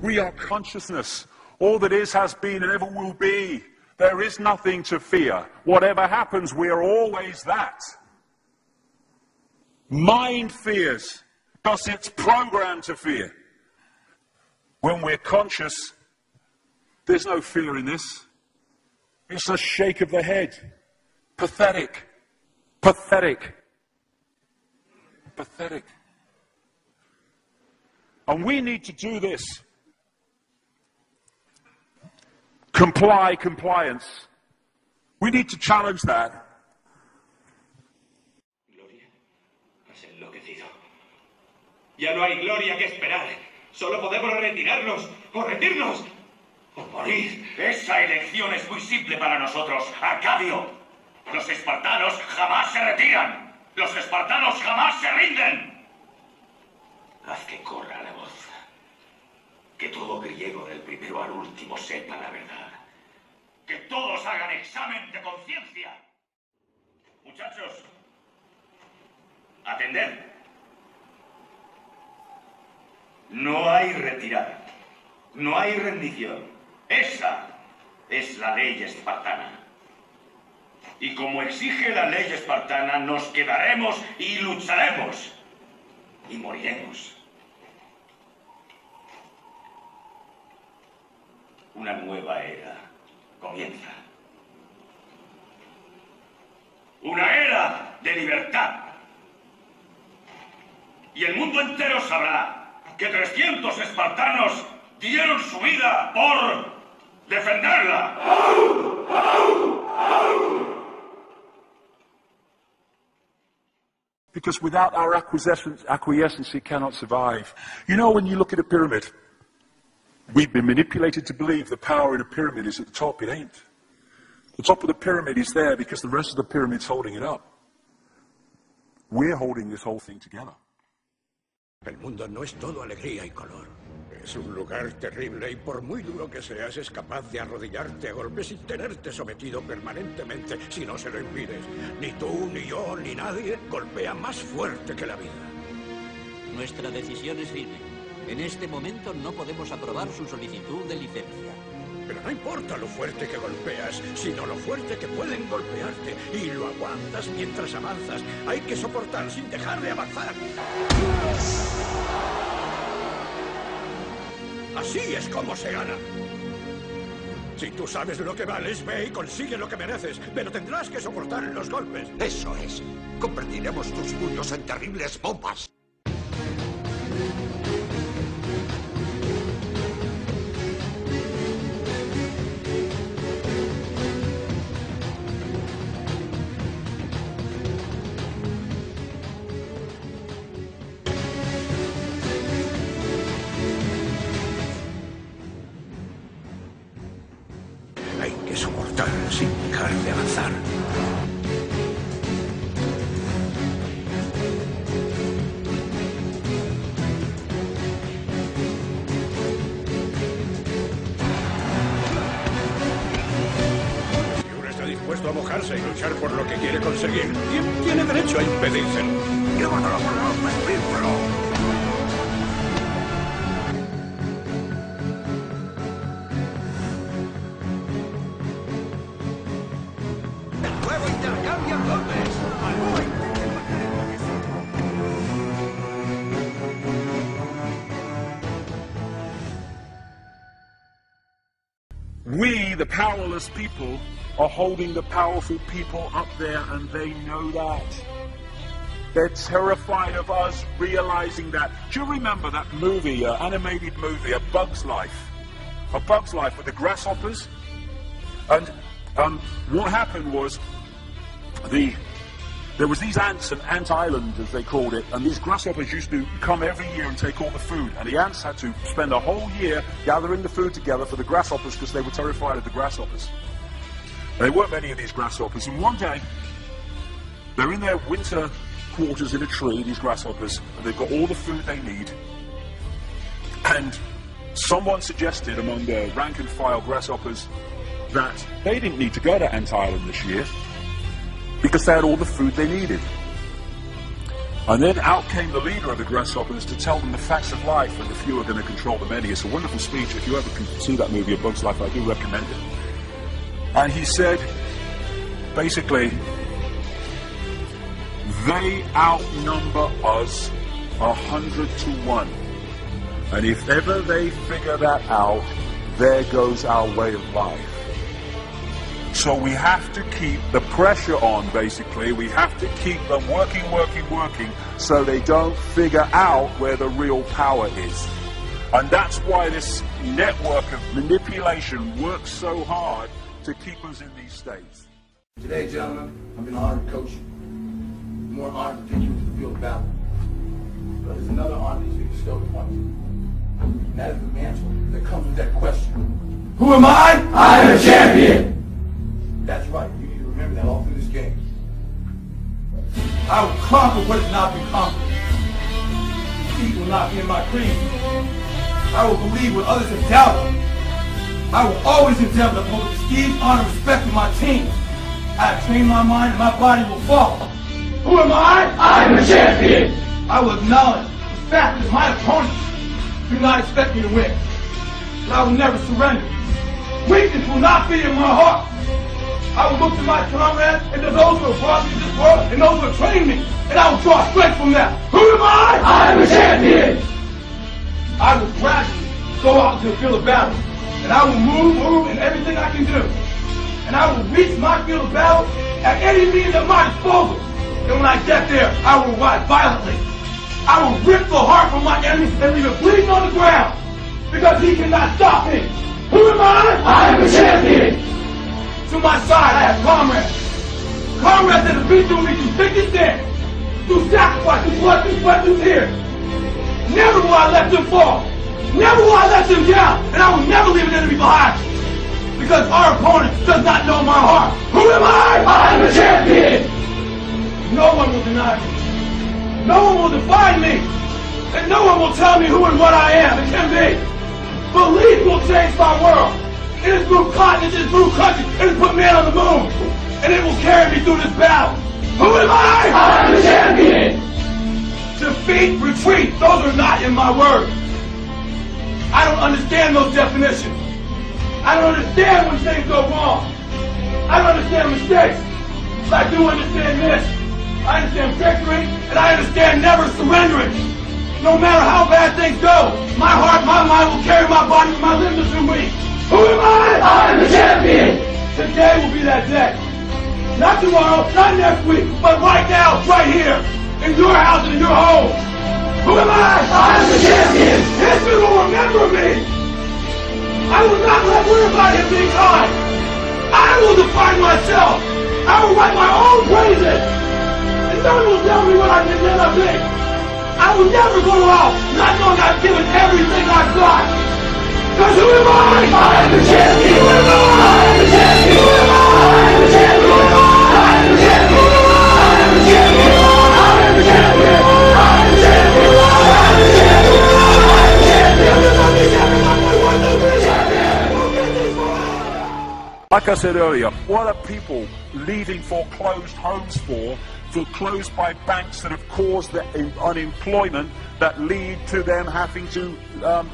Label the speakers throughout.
Speaker 1: We are consciousness. All that is, has been, and ever will be. There is nothing to fear. Whatever happens, we are always that. Mind fears, because it's programmed to fear. When we're conscious, there's no fear in this. It's a shake of the head. Pathetic. Pathetic. Pathetic. And we need to do this. Compliance. We need to challenge that.
Speaker 2: Gloria, has enloquecido. Ya no hay gloria que esperar. Solo podemos retirarnos, o rendirnos, o morir. Esa elección es muy simple para nosotros, Arcadio. Los espartanos jamás se retiran. Los espartanos jamás se rinden. Haz que corra la voz. Que todo griego del primero al último sepa la verdad. Que todos hagan examen de conciencia. Muchachos, atended. No hay retirada. No hay rendición. Esa es la ley espartana. Y como exige la ley espartana, nos quedaremos y lucharemos. Y moriremos. Una nueva era comienza. Una era de libertad. Y el mundo entero sabrá que 300 espartanos dieron su vida por defenderla.
Speaker 1: Because without our acquiescence, it cannot survive. You know, when you look at a pyramid, we've been manipulated to believe the power in a pyramid is at the top. It ain't. The top of the pyramid is there because the rest of the pyramid's holding it up. We're holding this whole thing together.
Speaker 3: El mundo no es todo alegría y color. Es un lugar terrible y por muy duro que seas, es capaz de arrodillarte a golpes y tenerte sometido permanentemente si no se lo impides. Ni tú, ni yo, ni nadie golpea más fuerte que la vida.
Speaker 4: Nuestra decisión es firme. En este momento no podemos aprobar su solicitud de licencia.
Speaker 3: Pero no importa lo fuerte que golpeas, sino lo fuerte que pueden golpearte. Y lo aguantas mientras avanzas. Hay que soportar sin dejar de avanzar. Así es como se gana. Si tú sabes lo que vales, ve y consigue lo que mereces. Pero tendrás que soportar los golpes.
Speaker 5: Eso es. Convertiremos tus puños en terribles bombas.
Speaker 3: Hay que soportar sin dejar de avanzar. Si uno está dispuesto a mojarse y luchar por lo que quiere conseguir, ¿quién tiene derecho a impedírselo?
Speaker 5: ¡Llévatelo por los membríferos!
Speaker 3: ¡Luego intercambian golpes!
Speaker 1: We, the powerless people, are holding the powerful people up there, and they know that. They're terrified of us realizing that. Do you remember that movie, animated movie, A Bug's Life? A Bug's Life with the grasshoppers? And what happened was, there was these ants, an ant island as they called it, and these grasshoppers used to come every year and take all the food, and the ants had to spend a whole year gathering the food together for the grasshoppers because they were terrified of the grasshoppers. There weren't many of these grasshoppers, and one day they're in their winter quarters in a tree, these grasshoppers, and they've got all the food they need, and someone suggested among the rank and file grasshoppers that they didn't need to go to Ant Island this year because they had all the food they needed. And then out came the leader of the grasshoppers to tell them the facts of life and the few are going to control the many. It's a wonderful speech. If you ever can see that movie, A Bug's Life, I do recommend it. And he said, basically, they outnumber us 100 to 1. And if ever they figure that out, there goes our way of life. So we have to keep the pressure on, basically. We have to keep them working, so they don't figure out where the real power is. And that's why this network of manipulation works so hard to keep us in these states.
Speaker 6: Today, gentlemen, I've been honored to coach you. More honored to take you into the field of battle. But there's another honor that you bestowed upon you. And that is the mantle that comes with that question. Who am I? I am a champion! That's right, you need to remember that all through this game. I will conquer what has not been conquered. Defeat will not be in my creed. I will believe what others have doubted. I will always endeavor to uphold prestige, honor, and respect in my team. I have trained my mind and my body will follow. Who am I? I am a champion! I will acknowledge the fact that my opponents do not expect me to win. But I will never surrender. Weakness will not be in my heart. I will look to my comrades and to those who have brought me to this world and those who have trained me, and I will draw strength from them. Who am I? I am a champion! I will gradually go out into the field of battle, and I will move in everything I can do. And I will reach my field of battle at any means at my disposal. And when I get there, I will ride violently. I will rip the heart from my enemy and leave it bleeding on the ground, because he cannot stop me. Who am I? I am a champion! To my side, I have comrades. Comrades that have been through me through thick and thin, through sacrifice, through blood, through sweat, through tears. Never will I let them fall. Never will I let them down. And I will never leave an enemy behind. Because our opponent does not know my heart. Who am I? I am a champion! No one will deny me. No one will define me. And no one will tell me who and what I am and can be. Belief will change my world. It has moved continents, it has moved countries, it has put man on the moon. And it will carry me through this battle. Who am I? I am a champion! Defeat, retreat, those are not in my words. I don't understand those definitions. I don't understand when things go wrong. I don't understand mistakes. But I do understand this. I understand victory, and I understand never surrendering. No matter how bad things go, my heart, my mind will carry my body with my limbs are too weak. Who am I? I am the champion! Today will be that day. Not tomorrow, not next week, but right now, right here, in your house and in your home. Who am I? I am the champion! History will remember me! I will not let worry about him being kind. I will define myself. I will write my own praises. And no one will tell me what I can never be. I will never go out not knowing I've given everything I've got. Because who am I? I am the champion! Who am I? I am the champion! Who am I? I am the champion! Who am I? I am the champion! I am the champion! I am the champion! I am the champion! I am the champion! I am the champion!
Speaker 1: Like I said earlier, what are people leaving foreclosed homes for? Foreclosed by banks that have caused the unemployment that lead to them having to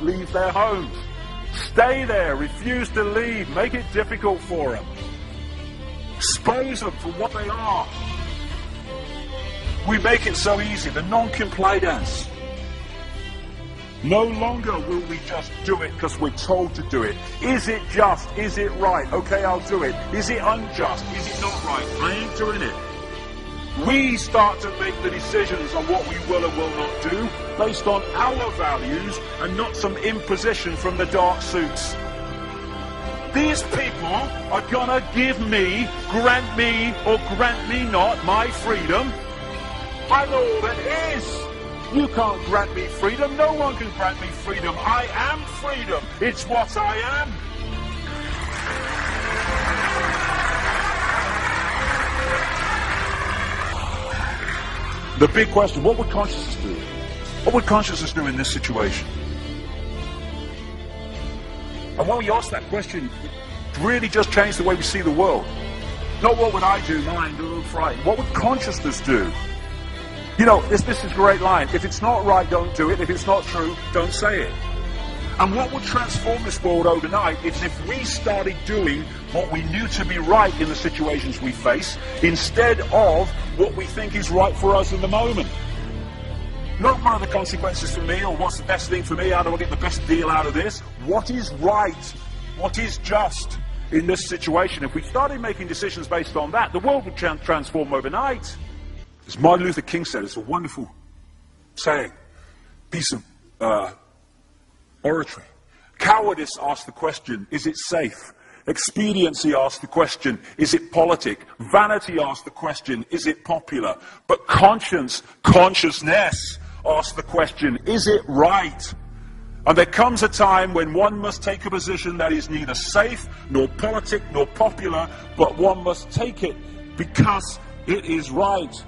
Speaker 1: leave their homes. Stay there, refuse to leave, make it difficult for them. Expose them for what they are. We make it so easy, the non-compliance. No longer will we just do it because we're told to do it. Is it just? Is it right? Okay, I'll do it. Is it unjust? Is it not right? I ain't doing it. We start to make the decisions on what we will and will not do based on our values and not some imposition from the dark suits. These people are gonna give me, grant me, or grant me not my freedom. I'm all that is. You can't grant me freedom. No one can grant me freedom. I am freedom. It's what I am. The big question, what would consciousness do? What would consciousness do in this situation? And when we ask that question, it really just changed the way we see the world. Not what would I do, mine, do, frightened. What would consciousness do? You know, this is a great line. If it's not right, don't do it. If it's not true, don't say it. And what would transform this world overnight is if we started doing what we knew to be right in the situations we face, instead of what we think is right for us in the moment. Not what are the consequences for me, or what's the best thing for me, how do I get the best deal out of this? What is right? What is just in this situation? If we started making decisions based on that, the world would transform overnight. As Martin Luther King said, it's a wonderful saying, piece of oratory. Cowardice asks the question, is it safe? Expediency asks the question, is it politic? Vanity asks the question, is it popular? But consciousness asks the question, is it right? And there comes a time when one must take a position that is neither safe, nor politic, nor popular, but one must take it because it is right.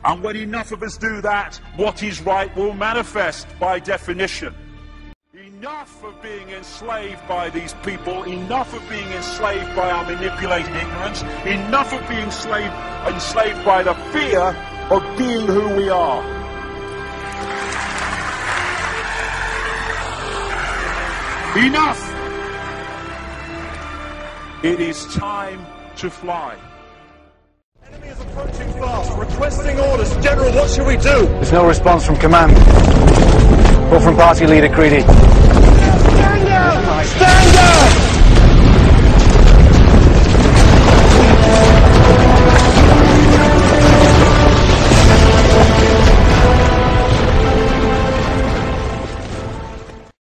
Speaker 1: And when enough of us do that, what is right will manifest by definition. Enough of being enslaved by these people, enough of being enslaved by our manipulated ignorance, enough of being enslaved by the fear of being who we are. Enough! It is time to fly.
Speaker 7: Enemy is approaching fast, requesting orders. General, what should we do?
Speaker 8: There's no response from command. Or from party leader Creedy.
Speaker 7: Stand down! Stand down!